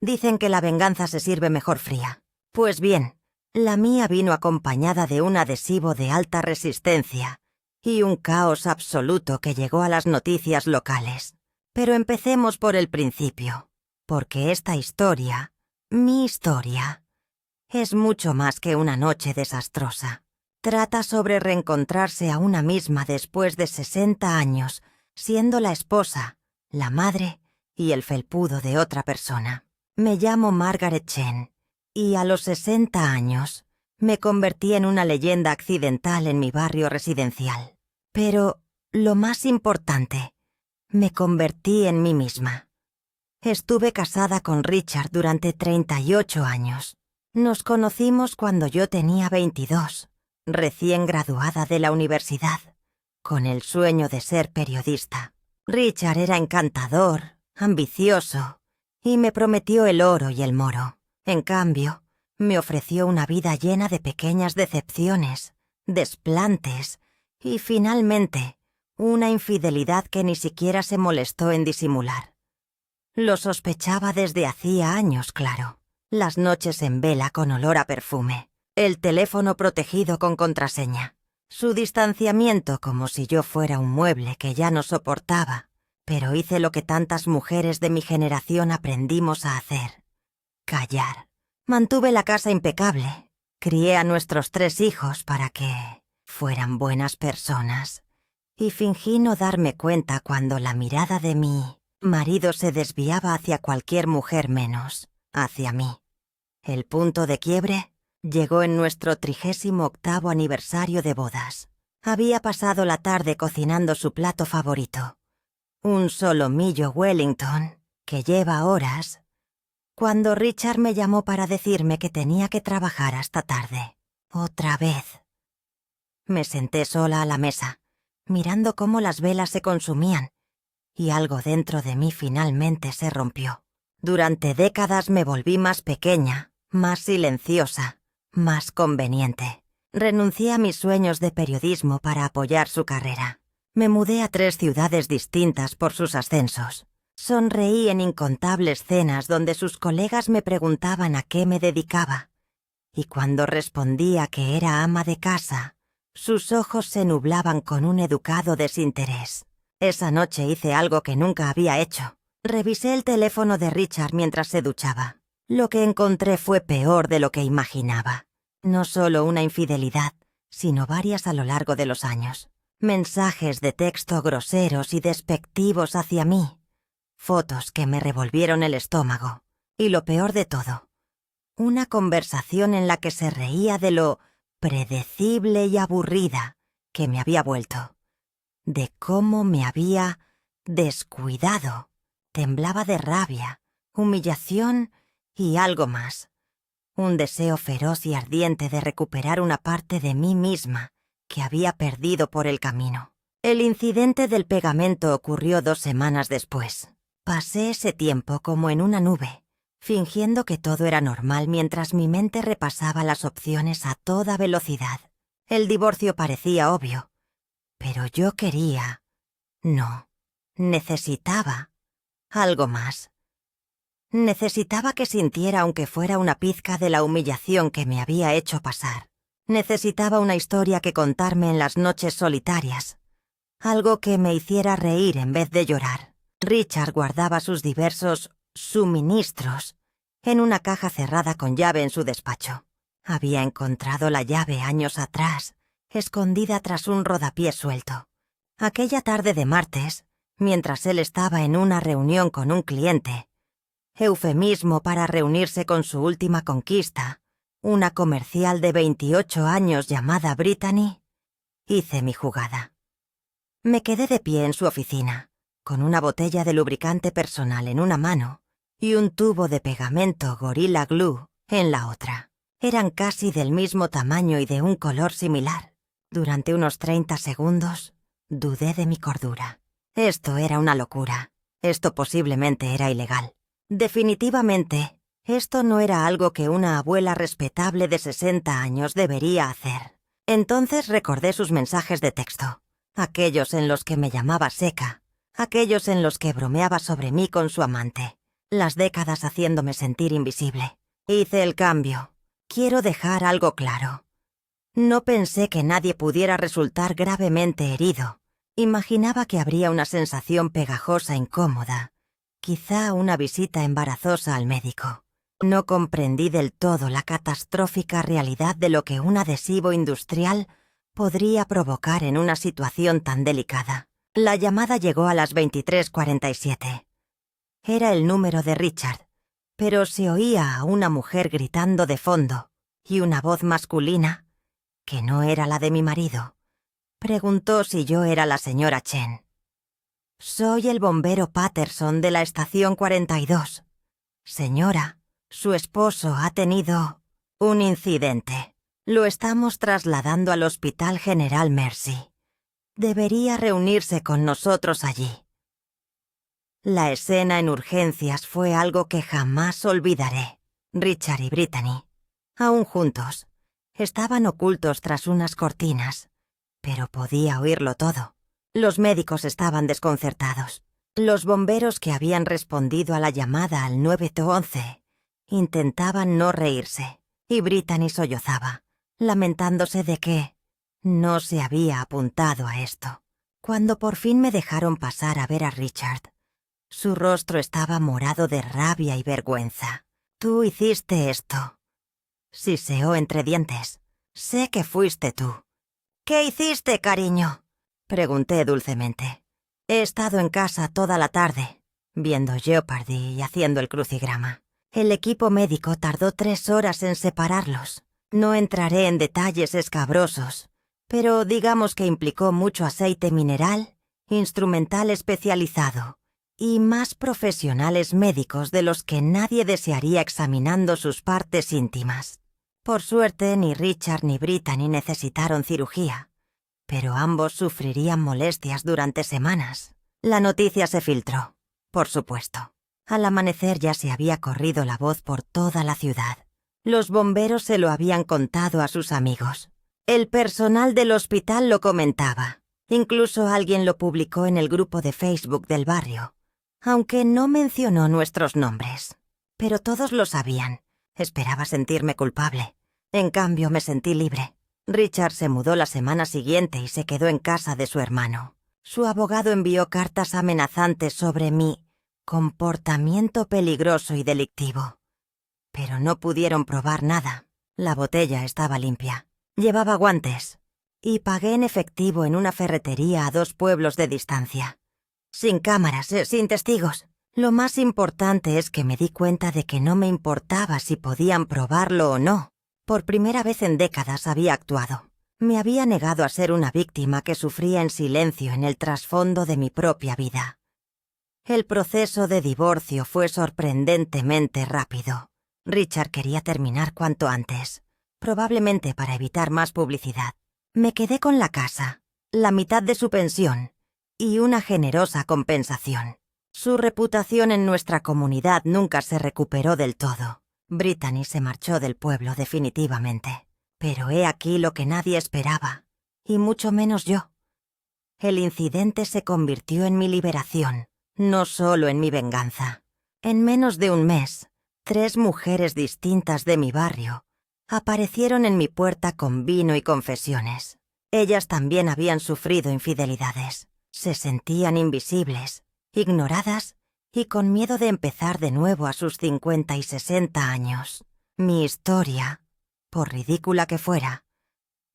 Dicen que la venganza se sirve mejor fría. Pues bien, la mía vino acompañada de un adhesivo de alta resistencia y un caos absoluto que llegó a las noticias locales. Pero empecemos por el principio, porque esta historia, mi historia, es mucho más que una noche desastrosa. Trata sobre reencontrarse a una misma después de 60 años, siendo la esposa, la madre y el felpudo de otra persona. Me llamo Margaret Chen, y a los 60 años me convertí en una leyenda accidental en mi barrio residencial. Pero, lo más importante, me convertí en mí misma. Estuve casada con Richard durante 38 años. Nos conocimos cuando yo tenía 22, recién graduada de la universidad, con el sueño de ser periodista. Richard era encantador, ambicioso, y me prometió el oro y el moro. En cambio, me ofreció una vida llena de pequeñas decepciones, desplantes y, finalmente, una infidelidad que ni siquiera se molestó en disimular. Lo sospechaba desde hacía años, claro. Las noches en vela con olor a perfume, el teléfono protegido con contraseña, su distanciamiento como si yo fuera un mueble que ya no soportaba, pero hice lo que tantas mujeres de mi generación aprendimos a hacer: callar. Mantuve la casa impecable, crié a nuestros 3 hijos para que fueran buenas personas, y fingí no darme cuenta cuando la mirada de mi marido se desviaba hacia cualquier mujer menos hacia mí. El punto de quiebre llegó en nuestro 38º aniversario de bodas. Había pasado la tarde cocinando su plato favorito, un solomillo Wellington que lleva horas, cuando Richard me llamó para decirme que tenía que trabajar hasta tarde. Otra vez. Me senté sola a la mesa, mirando cómo las velas se consumían, y algo dentro de mí finalmente se rompió. Durante décadas me volví más pequeña, más silenciosa, más conveniente. Renuncié a mis sueños de periodismo para apoyar su carrera. Me mudé a 3 ciudades distintas por sus ascensos. Sonreí en incontables cenas donde sus colegas me preguntaban a qué me dedicaba. Y cuando respondía que era ama de casa, sus ojos se nublaban con un educado desinterés. Esa noche hice algo que nunca había hecho. Revisé el teléfono de Richard mientras se duchaba. Lo que encontré fue peor de lo que imaginaba. No solo una infidelidad, sino varias a lo largo de los años. Mensajes de texto groseros y despectivos hacia mí. Fotos que me revolvieron el estómago. Y lo peor de todo, una conversación en la que se reía de lo predecible y aburrida que me había vuelto. De cómo me había descuidado. Temblaba de rabia, humillación y algo más. Un deseo feroz y ardiente de recuperar una parte de mí misma que había perdido por el camino. El incidente del pegamento ocurrió 2 semanas después. Pasé ese tiempo como en una nube, fingiendo que todo era normal mientras mi mente repasaba las opciones a toda velocidad. El divorcio parecía obvio, pero yo quería, no, necesitaba algo más. Necesitaba que sintiera aunque fuera una pizca de la humillación que me había hecho pasar. Necesitaba una historia que contarme en las noches solitarias, algo que me hiciera reír en vez de llorar. Richard guardaba sus diversos suministros en una caja cerrada con llave en su despacho. Había encontrado la llave años atrás, escondida tras un rodapié suelto. Aquella tarde de martes, mientras él estaba en una reunión con un cliente, eufemismo para reunirse con su última conquista, una comercial de 28 años llamada Brittany, hice mi jugada. Me quedé de pie en su oficina, con una botella de lubricante personal en una mano y un tubo de pegamento Gorilla Glue en la otra. Eran casi del mismo tamaño y de un color similar. Durante unos 30 segundos, dudé de mi cordura. Esto era una locura. Esto posiblemente era ilegal. Definitivamente, esto no era algo que una abuela respetable de 60 años debería hacer. Entonces recordé sus mensajes de texto, aquellos en los que me llamaba seca, aquellos en los que bromeaba sobre mí con su amante, las décadas haciéndome sentir invisible. Hice el cambio. Quiero dejar algo claro. No pensé que nadie pudiera resultar gravemente herido. Imaginaba que habría una sensación pegajosa incómoda, quizá una visita embarazosa al médico. No comprendí del todo la catastrófica realidad de lo que un adhesivo industrial podría provocar en una situación tan delicada. La llamada llegó a las 23:47. Era el número de Richard, pero se oía a una mujer gritando de fondo y una voz masculina, que no era la de mi marido, preguntó si yo era la señora Chen. «Soy el bombero Patterson de la estación 42. Señora, su esposo ha tenido un incidente. Lo estamos trasladando al Hospital General Mercy. Debería reunirse con nosotros allí». La escena en urgencias fue algo que jamás olvidaré. Richard y Brittany, aún juntos, estaban ocultos tras unas cortinas, pero podía oírlo todo. Los médicos estaban desconcertados. Los bomberos que habían respondido a la llamada al 911 intentaban no reírse, y Brittany sollozaba, lamentándose de que no se había apuntado a esto. Cuando por fin me dejaron pasar a ver a Richard, su rostro estaba morado de rabia y vergüenza. «Tú hiciste esto», siseó entre dientes. «Sé que fuiste tú». «¿Qué hiciste, cariño?», pregunté dulcemente. «He estado en casa toda la tarde, viendo Jeopardy y haciendo el crucigrama. El equipo médico tardó 3 horas en separarlos. No entraré en detalles escabrosos, pero digamos que implicó mucho aceite mineral, instrumental especializado y más profesionales médicos de los que nadie desearía examinando sus partes íntimas. Por suerte, ni Richard ni Brittany necesitaron cirugía, pero ambos sufrirían molestias durante semanas. La noticia se filtró, por supuesto. Al amanecer ya se había corrido la voz por toda la ciudad. Los bomberos se lo habían contado a sus amigos. El personal del hospital lo comentaba. Incluso alguien lo publicó en el grupo de Facebook del barrio, aunque no mencionó nuestros nombres. Pero todos lo sabían. Esperaba sentirme culpable. En cambio, me sentí libre. Richard se mudó la semana siguiente y se quedó en casa de su hermano. Su abogado envió cartas amenazantes sobre mi comportamiento peligroso y delictivo. Pero no pudieron probar nada. La botella estaba limpia. Llevaba guantes. Y pagué en efectivo en una ferretería a 2 pueblos de distancia. Sin cámaras, sin testigos. Lo más importante es que me di cuenta de que no me importaba si podían probarlo o no. Por primera vez en décadas había actuado. Me había negado a ser una víctima que sufría en silencio en el trasfondo de mi propia vida. El proceso de divorcio fue sorprendentemente rápido. Richard quería terminar cuanto antes, probablemente para evitar más publicidad. Me quedé con la casa, la mitad de su pensión y una generosa compensación. Su reputación en nuestra comunidad nunca se recuperó del todo. Brittany se marchó del pueblo definitivamente. Pero he aquí lo que nadie esperaba, y mucho menos yo. El incidente se convirtió en mi liberación, no solo en mi venganza. En menos de un mes, 3 mujeres distintas de mi barrio aparecieron en mi puerta con vino y confesiones. Ellas también habían sufrido infidelidades. Se sentían invisibles, ignoradas y con miedo de empezar de nuevo a sus 50 y 60 años. Mi historia, por ridícula que fuera,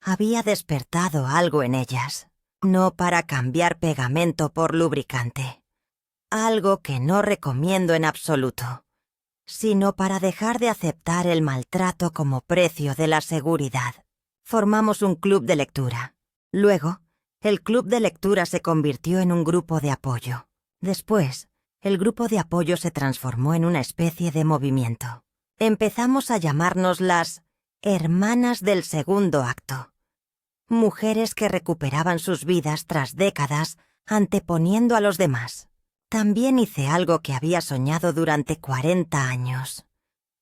había despertado algo en ellas, no para cambiar pegamento por lubricante, algo que no recomiendo en absoluto, sino para dejar de aceptar el maltrato como precio de la seguridad. Formamos un club de lectura. Luego, el club de lectura se convirtió en un grupo de apoyo. Después, el grupo de apoyo se transformó en una especie de movimiento. Empezamos a llamarnos las hermanas del segundo acto. Mujeres que recuperaban sus vidas tras décadas anteponiendo a los demás. También hice algo que había soñado durante 40 años.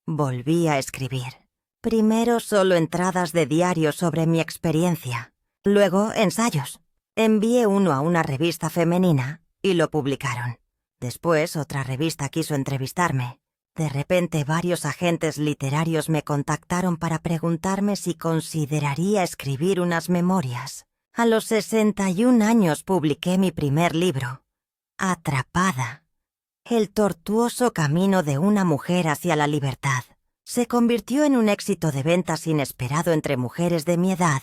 Volví a escribir. Primero solo entradas de diario sobre mi experiencia. Luego ensayos. Envié uno a una revista femenina y lo publicaron. Después, otra revista quiso entrevistarme. De repente, varios agentes literarios me contactaron para preguntarme si consideraría escribir unas memorias. A los 61 años publiqué mi primer libro, Atrapada. El tortuoso camino de una mujer hacia la libertad. Se convirtió en un éxito de ventas inesperado entre mujeres de mi edad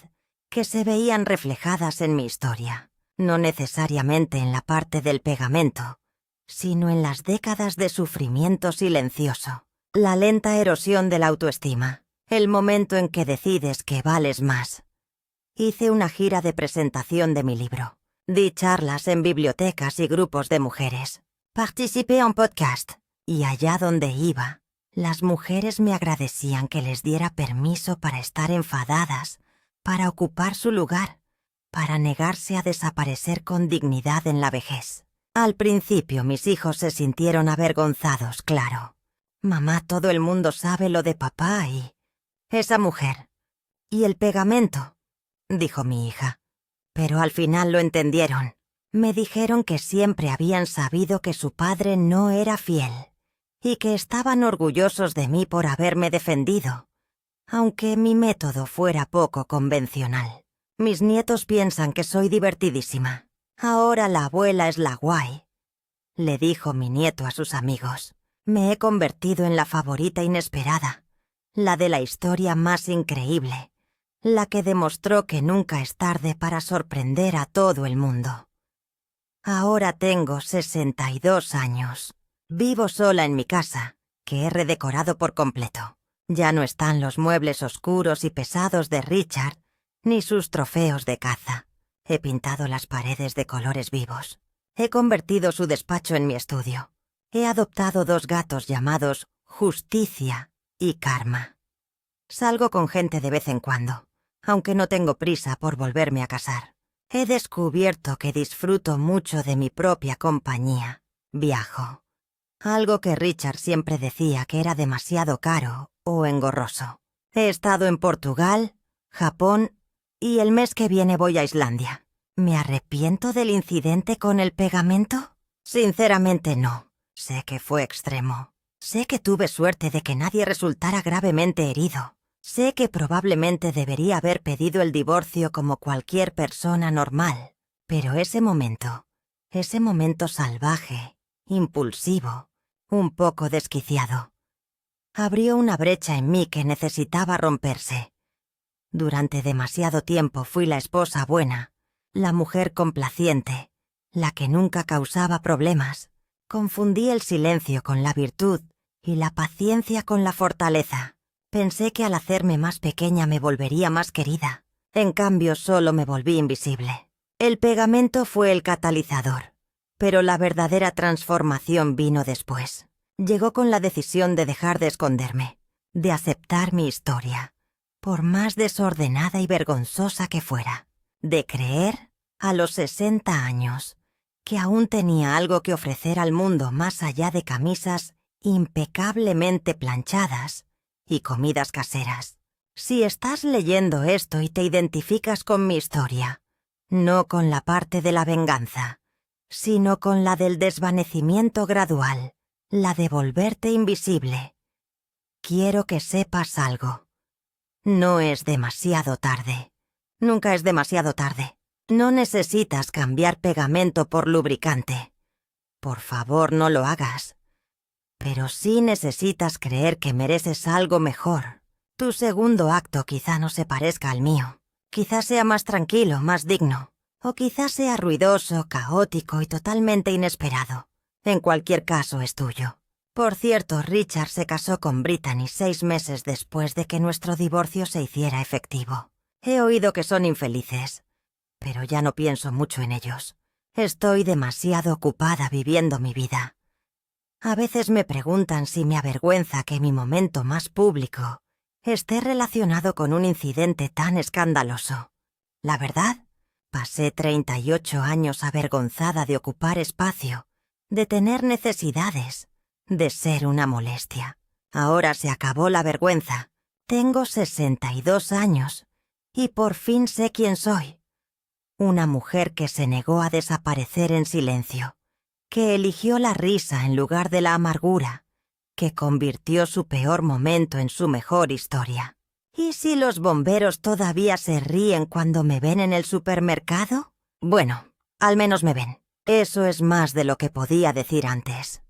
que se veían reflejadas en mi historia, no necesariamente en la parte del pegamento, sino en las décadas de sufrimiento silencioso, la lenta erosión de la autoestima, el momento en que decides que vales más. Hice una gira de presentación de mi libro. Di charlas en bibliotecas y grupos de mujeres. Participé en podcast, y allá donde iba, las mujeres me agradecían que les diera permiso para estar enfadadas, para ocupar su lugar, para negarse a desaparecer con dignidad en la vejez. Al principio mis hijos se sintieron avergonzados, claro. Mamá, todo el mundo sabe lo de papá y... esa mujer. ¿Y el pegamento?, dijo mi hija. Pero al final lo entendieron. Me dijeron que siempre habían sabido que su padre no era fiel y que estaban orgullosos de mí por haberme defendido, aunque mi método fuera poco convencional. Mis nietos piensan que soy divertidísima. Ahora la abuela es la guay, le dijo mi nieto a sus amigos. Me he convertido en la favorita inesperada, la de la historia más increíble, la que demostró que nunca es tarde para sorprender a todo el mundo. Ahora tengo 62 años. Vivo sola en mi casa, que he redecorado por completo. Ya no están los muebles oscuros y pesados de Richard, ni sus trofeos de caza. He pintado las paredes de colores vivos. He convertido su despacho en mi estudio. He adoptado 2 gatos llamados Justicia y Karma. Salgo con gente de vez en cuando, aunque no tengo prisa por volverme a casar. He descubierto que disfruto mucho de mi propia compañía. Viajo. Algo que Richard siempre decía que era demasiado caro o engorroso. He estado en Portugal, Japón y el mes que viene voy a Islandia. ¿Me arrepiento del incidente con el pegamento? Sinceramente no. Sé que fue extremo. Sé que tuve suerte de que nadie resultara gravemente herido. Sé que probablemente debería haber pedido el divorcio como cualquier persona normal, pero ese momento salvaje, impulsivo, un poco desquiciado, abrió una brecha en mí que necesitaba romperse. Durante demasiado tiempo fui la esposa buena, la mujer complaciente, la que nunca causaba problemas. Confundí el silencio con la virtud y la paciencia con la fortaleza. Pensé que al hacerme más pequeña me volvería más querida. En cambio, solo me volví invisible. El pegamento fue el catalizador, pero la verdadera transformación vino después. Llegó con la decisión de dejar de esconderme, de aceptar mi historia, por más desordenada y vergonzosa que fuera, de creer, a los 60 años, que aún tenía algo que ofrecer al mundo más allá de camisas impecablemente planchadas y comidas caseras. Si estás leyendo esto y te identificas con mi historia, no con la parte de la venganza, sino con la del desvanecimiento gradual, la de volverte invisible, quiero que sepas algo. No es demasiado tarde. Nunca es demasiado tarde. No necesitas cambiar pegamento por lubricante. Por favor, no lo hagas. Pero sí necesitas creer que mereces algo mejor. Tu segundo acto quizá no se parezca al mío. Quizá sea más tranquilo, más digno. O quizá sea ruidoso, caótico y totalmente inesperado. En cualquier caso es tuyo. Por cierto, Richard se casó con Brittany 6 meses después de que nuestro divorcio se hiciera efectivo. He oído que son infelices, pero ya no pienso mucho en ellos. Estoy demasiado ocupada viviendo mi vida. A veces me preguntan si me avergüenza que mi momento más público esté relacionado con un incidente tan escandaloso. La verdad, pasé 38 años avergonzada de ocupar espacio, de tener necesidades, de ser una molestia. Ahora se acabó la vergüenza. Tengo 62 años y por fin sé quién soy. Una mujer que se negó a desaparecer en silencio, que eligió la risa en lugar de la amargura, que convirtió su peor momento en su mejor historia. ¿Y si los bomberos todavía se ríen cuando me ven en el supermercado? Bueno, al menos me ven. Eso es más de lo que podía decir antes.